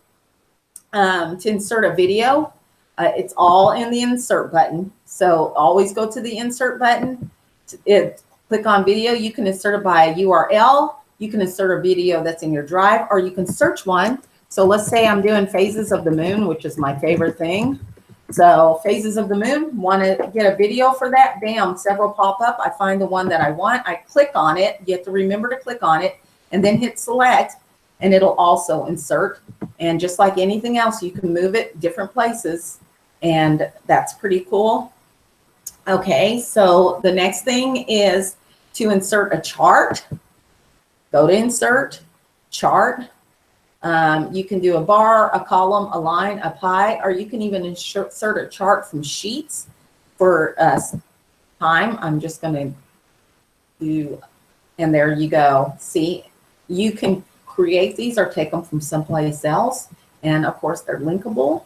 To insert a video, it's all in the insert button. So always go to the insert button. Click on video. You can insert it by a URL. You can insert a video that's in your drive, or you can search one. So let's say I'm doing phases of the moon, which is my favorite thing. So phases of the moon, want to get a video for that? Bam, several pop up. I find the one that I want. I click on it. You have to remember to click on it and then hit select, and it'll also insert. And just like anything else, you can move it different places, and that's pretty cool. Okay, so the next thing is to insert a chart. Go to insert, chart. You can do a bar, a column, a line, a pie, or you can even insert a chart from sheets for time. I'm just going to do, and there you go. See, you can create these or take them from someplace else. And of course, they're linkable.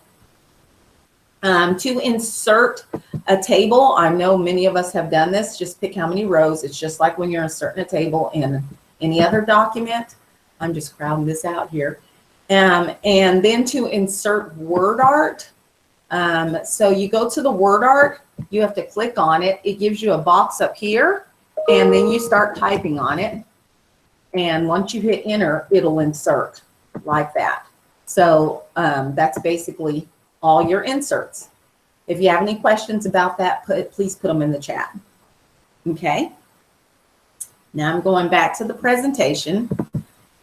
To insert a table, I know many of us have done this. Just pick how many rows. It's just like when you're inserting a table in any other document. I'm just crowding this out here. And then to insert word art. So you go to the word art, you have to click on it. It gives you a box up here, and then you start typing on it. And once you hit enter, it'll insert like that. So that's basically all your inserts. If you have any questions about that, please put them in the chat. Okay. Now I'm going back to the presentation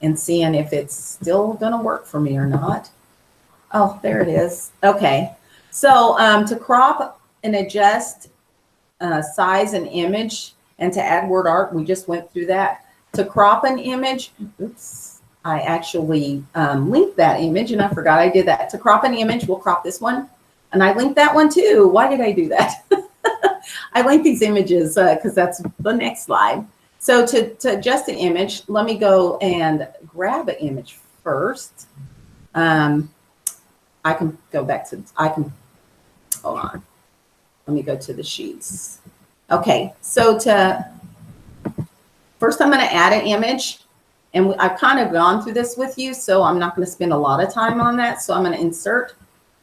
and seeing if it's still going to work for me or not. Oh, there it is. Okay. So to crop and adjust size and image, and to add word art, we just went through that. To crop an image, oops, I actually linked that image, and I forgot I did that. To crop an image, we'll crop this one. And I linked that one too. Why did I do that? I linked these images because that's the next slide. So to adjust an image, let me go and grab an image first. I I can go back to, hold on. Let me go to the sheets. Okay, so first I'm going to add an image, and I've kind of gone through this with you, so I'm not going to spend a lot of time on that. So I'm going to insert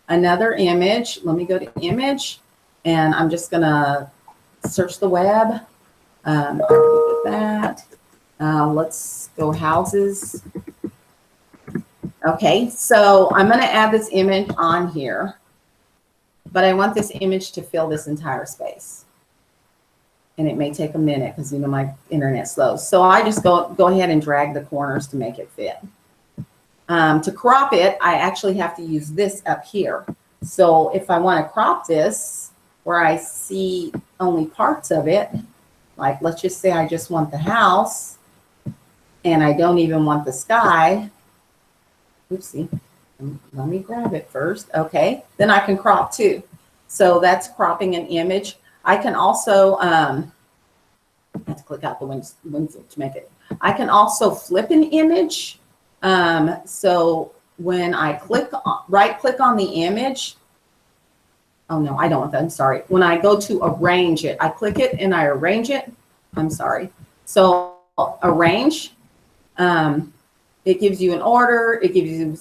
another image. Let me go to image, and I'm just going to search the web. I'll look at that. Let's go houses. Okay, so I'm going to add this image on here, but I want this image to fill this entire space. And it may take a minute because, you know, my internet's slow. So I just go ahead and drag the corners to make it fit. To crop it, I actually have to use this up here. So if I want to crop this where I see only parts of it, like let's just say I just want the house and I don't even want the sky. Oopsie. Let me grab it first. Okay, then I can crop too. So that's cropping an image. I can also, I have to click out the window to make it. I can also flip an image. So when I right click on the image, oh no, I don't want that, I'm sorry. When I go to arrange it, I click it and I arrange it. I'm sorry. So arrange, it gives you an order, it gives you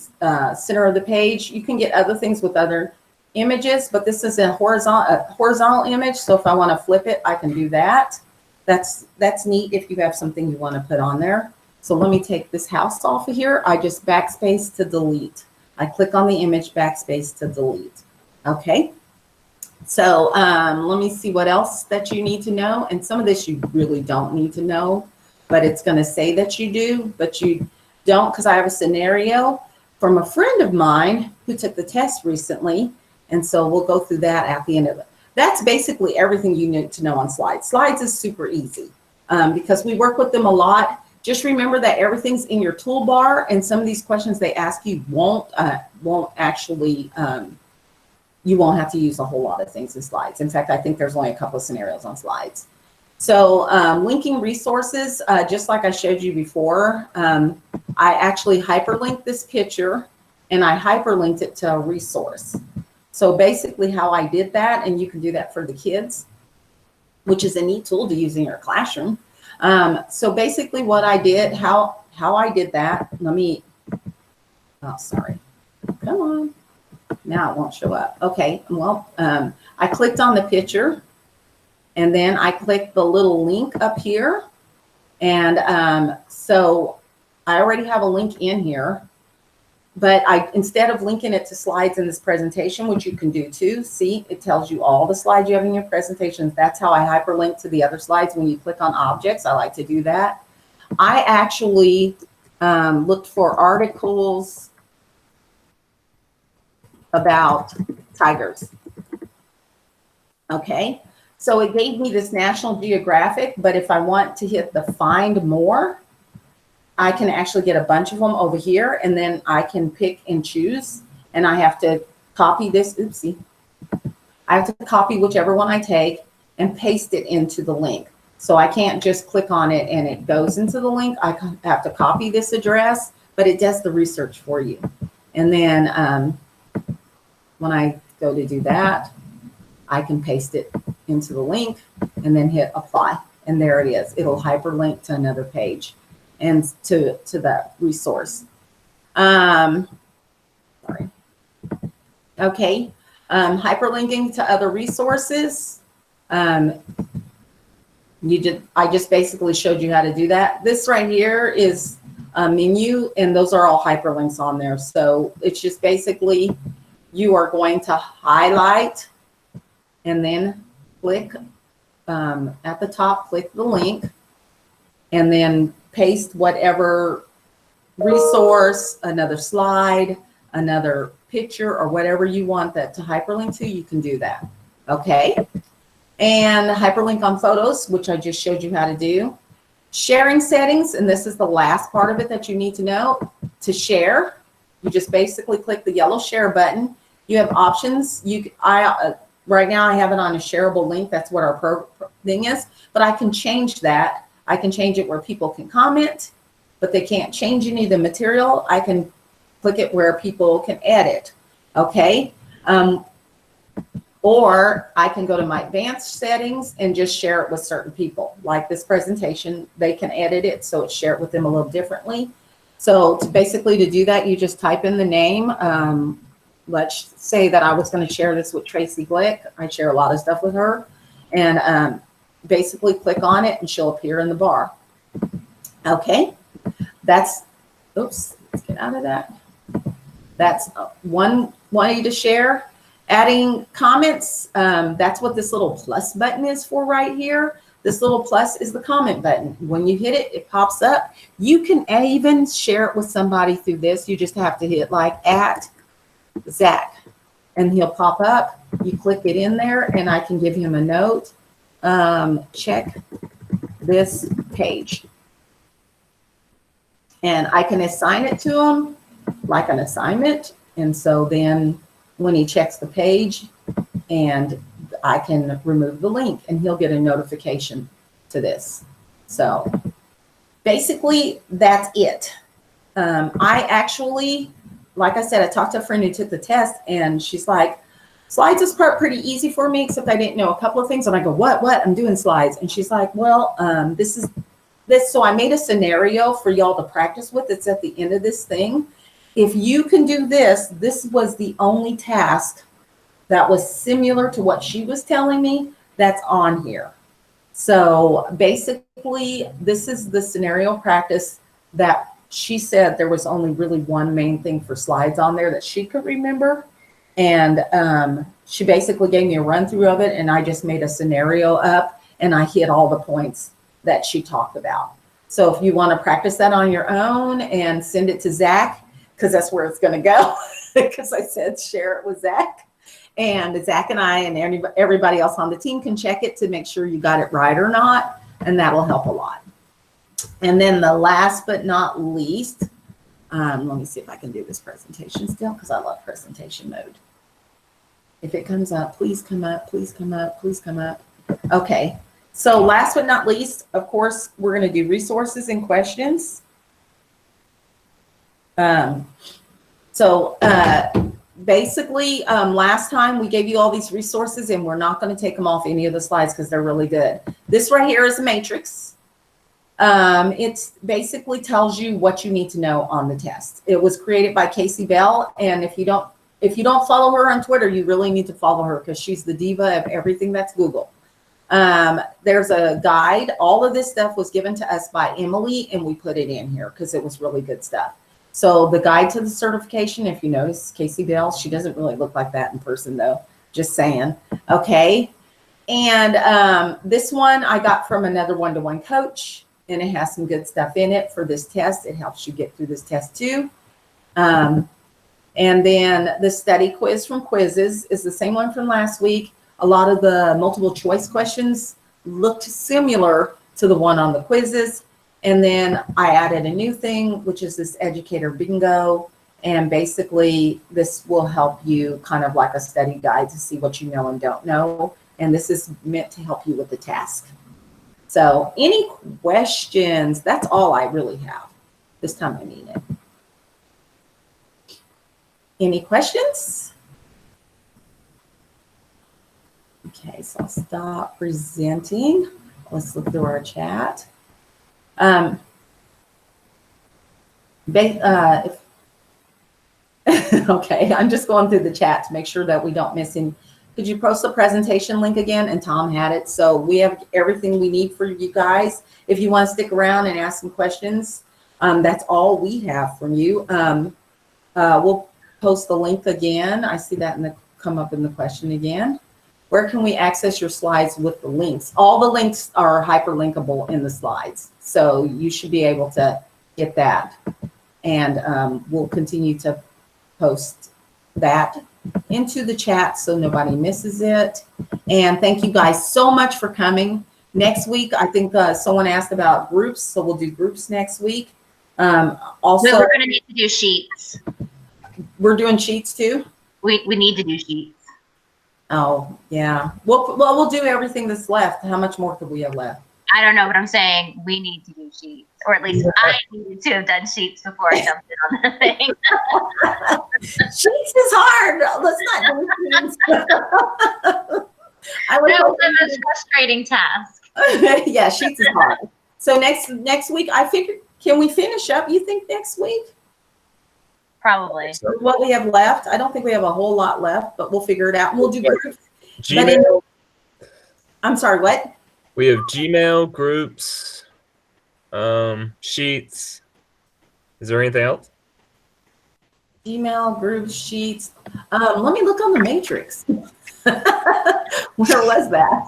center of the page. You can get other things with other images, but this is a horizontal image. So if I want to flip it, I can do that. That's neat if you have something you want to put on there. So let me take this house off of here. I just backspace to delete. I click on the image, backspace to delete. Okay. So let me see what else that you need to know. And some of this you really don't need to know, but it's going to say that you do, but you don't, because I have a scenario from a friend of mine who took the test recently. And so we'll go through that at the end of it. That's basically everything you need to know on slides. Slides is super easy because we work with them a lot. Just remember that everything's in your toolbar, and some of these questions they ask you won't actually, you won't have to use a whole lot of things in slides. In fact, I think there's only a couple of scenarios on slides. So linking resources, just like I showed you before, I actually hyperlinked this picture and I hyperlinked it to a resource. So basically how I did that, and you can do that for the kids, which is a neat tool to use in your classroom. So basically what I did, how I did that, let me, oh, sorry, come on. Now it won't show up. Okay, well, I clicked on the picture and then I clicked the little link up here. And so I already have a link in here, but instead of linking it to slides in this presentation, which you can do too, see, it tells you all the slides you have in your presentations. That's how I hyperlink to the other slides. When you click on objects, I like to do that. I actually looked for articles about tigers. Okay, so it gave me this National Geographic, but if I want to hit the find more, I can actually get a bunch of them over here, and then I can pick and choose, and I have to copy this, oopsie. I have to copy whichever one I take and paste it into the link. So I can't just click on it and it goes into the link. I have to copy this address, but it does the research for you. And then when I go to do that, I can paste it into the link and then hit apply. And there it is. It'll hyperlink to another page and to that resource. Sorry. Okay. Hyperlinking to other resources. I just basically showed you how to do that. This right here is a menu, and those are all hyperlinks on there. So it's just basically you are going to highlight and then click at the top, click the link, and then paste whatever resource, another slide, another picture, or whatever you want that to hyperlink to, you can do that. Okay. And hyperlink on photos, which I just showed you how to do. Sharing settings, and this is the last part of it that you need to know. To share, you just basically click the yellow share button. You have options. Right now I have it on a shareable link. That's what our thing is, but I can change that. I can change it where people can comment, but they can't change any of the material. I can click it where people can edit. Okay. Or I can go to my advanced settings and just share it with certain people. Like this presentation, they can edit it so it share it with them a little differently. So basically to do that, you just type in the name. Let's say that I was going to share this with Tracy Glick. I share a lot of stuff with her. And basically click on it and she'll appear in the bar. Okay. That's, oops, let's get out of that. That's one way to share. Adding comments, that's what this little plus button is for right here. This little plus is the comment button. When you hit it, it pops up. You can even share it with somebody through this. You just have to hit like @Zach and he'll pop up. You click it in there and I can give him a note. Check this page. And I can assign it to him like an assignment. And so then when he checks the page, and I can remove the link and he'll get a notification to this. So basically that's it. I actually, like I said, I talked to a friend who took the test and she's like, slides is pretty easy for me, except I didn't know a couple of things. And I go, what? I'm doing slides. And she's like, well, this is this. So I made a scenario for y'all to practice with. It's at the end of this thing. If you can do this, this was the only task that was similar to what she was telling me that's on here. So basically, this is the scenario practice that she said there was only really one main thing for slides on there that she could remember. And she basically gave me a run through of it and I just made a scenario up and I hit all the points that she talked about. So if you want to practice that on your own and send it to Zach, because that's where it's going to go, because I said share it with Zach. And Zach and I and everybody else on the team can check it to make sure you got it right or not, and that'll help a lot. And then the last but not least, let me see if I can do this presentation still, because I love presentation mode. If it comes up, please come up, please come up, please come up. Okay, so last but not least, of course, we're going to do resources and questions. Basically, last time we gave you all these resources and we're not going to take them off any of the slides because they're really good. This right here is a matrix. It basically tells you what you need to know on the test. It was created by Casey Bell, and if you don't follow her on Twitter, you really need to follow her because she's the diva of everything that's Google. There's a guide. All of this stuff was given to us by Emily, and we put it in here because it was really good stuff. So the guide to the certification, if you notice, Casey Bell, she doesn't really look like that in person though, just saying. Okay. And this one I got from another one-to-one coach, and it has some good stuff in it for this test. It helps you get through this test too. And then the study quiz from Quizzes is the same one from last week. A lot of the multiple choice questions looked similar to the one on the Quizzes. And then I added a new thing, which is this educator bingo. And basically this will help you kind of like a study guide to see what you know and don't know. And this is meant to help you with the task. So any questions? That's all I really have. This time I mean it. Any questions? Okay, so I'll stop presenting. Let's look through our chat. Okay, I'm just going through the chat to make sure that we don't miss any. Could you post the presentation link again? And Tom had it. So we have everything we need for you guys. If you want to stick around and ask some questions, that's all we have from you. We'll post the link again. I see that come up in the question again. Where can we access your slides with the links? All the links are hyperlinkable in the slides. So you should be able to get that. And we'll continue to post that into the chat so nobody misses it. And thank you guys so much for coming. Next week, I think someone asked about groups, so we'll do groups next week. Also, we're going to need to do sheets. We're doing sheets too? We need to do sheets. Oh, yeah. Well, we'll do everything that's left. How much more could we have left? I don't know, but I'm saying we need to do sheets. Or at least I needed to have done Sheets before I jumped in on the thing. Sheets is hard. Let's not do Sheets. I would That was hope the most frustrating task. yeah, Sheets is hard. So next week, I figured, can we finish up, you think, next week? Probably. So, What we have left? I don't think we have a whole lot left, but we'll figure it out. And we'll do groups. Gmail. I'm sorry, what? We have Gmail, groups, Sheets. Is there anything else? Email, groups, Sheets. Let me look on the matrix. Where was that?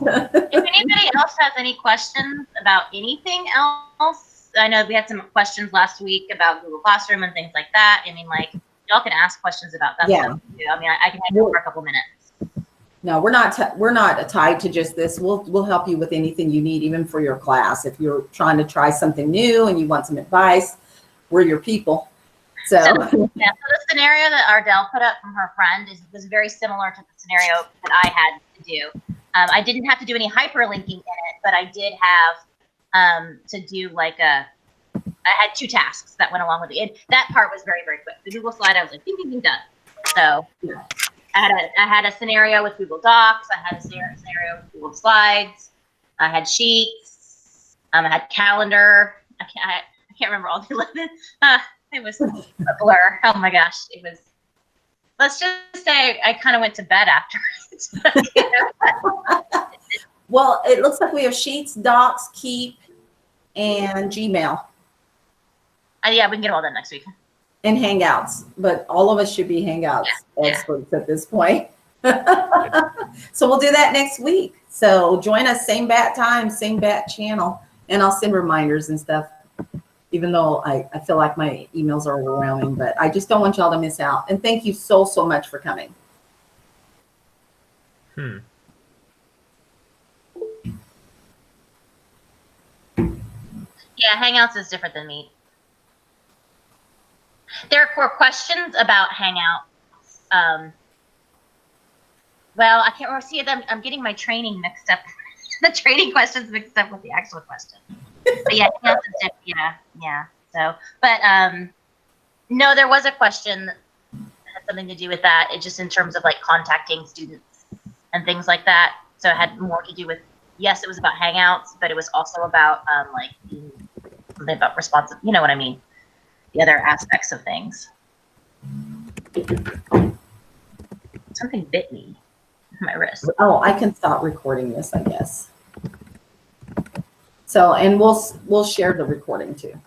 If anybody else has any questions about anything else, I know we had some questions last week about Google Classroom and things like that. I mean, like, y'all can ask questions about that stuff too. I mean, I can hang out for a couple minutes. No, we're not tied to just this. We'll help you with anything you need, even for your class. If you're trying to try something new and you want some advice, we're your people. So Yeah, so the scenario that Ardell put up from her friend was very similar to the scenario that I had to do. I didn't have to do any hyperlinking in it, but I did have to do like I had 2 tasks that went along with it. And that part was very, very quick. The Google slide, I was like, ding, ding, ding, done. So I had a scenario with Google Docs. I had a scenario with Google Slides. I had Sheets. I had Calendar. I can't remember all the 11. It was a blur. Oh my gosh, it was. Let's just say I kind of went to bed afterwards. well, it looks like we have Sheets, Docs, Keep, and Gmail Yeah, we can get all that next week. and Hangouts. But all of us should be Hangouts experts at this point. So we'll do that next week. So join us, same bat time, same bat channel, and I'll send reminders and stuff. Even though I feel like my emails are overwhelming, but I just don't want y'all to miss out. And thank you so much for coming. Hmm. Yeah, Hangouts is different than Meet. There were questions about Hangouts. Well, I can't remember. See, I'm getting my training mixed up. The training questions mixed up with the actual question. But yeah, Hangouts is different. Yeah. So, but no, there was a question that had something to do with that. It just in terms of like contacting students and things like that. So it had more to do with, yes, it was about Hangouts, but it was also about like something about responsive. You know what I mean? The other aspects of things. Something bit me on my wrist. Oh, I can stop recording this, I guess. So, and we'll share the recording too.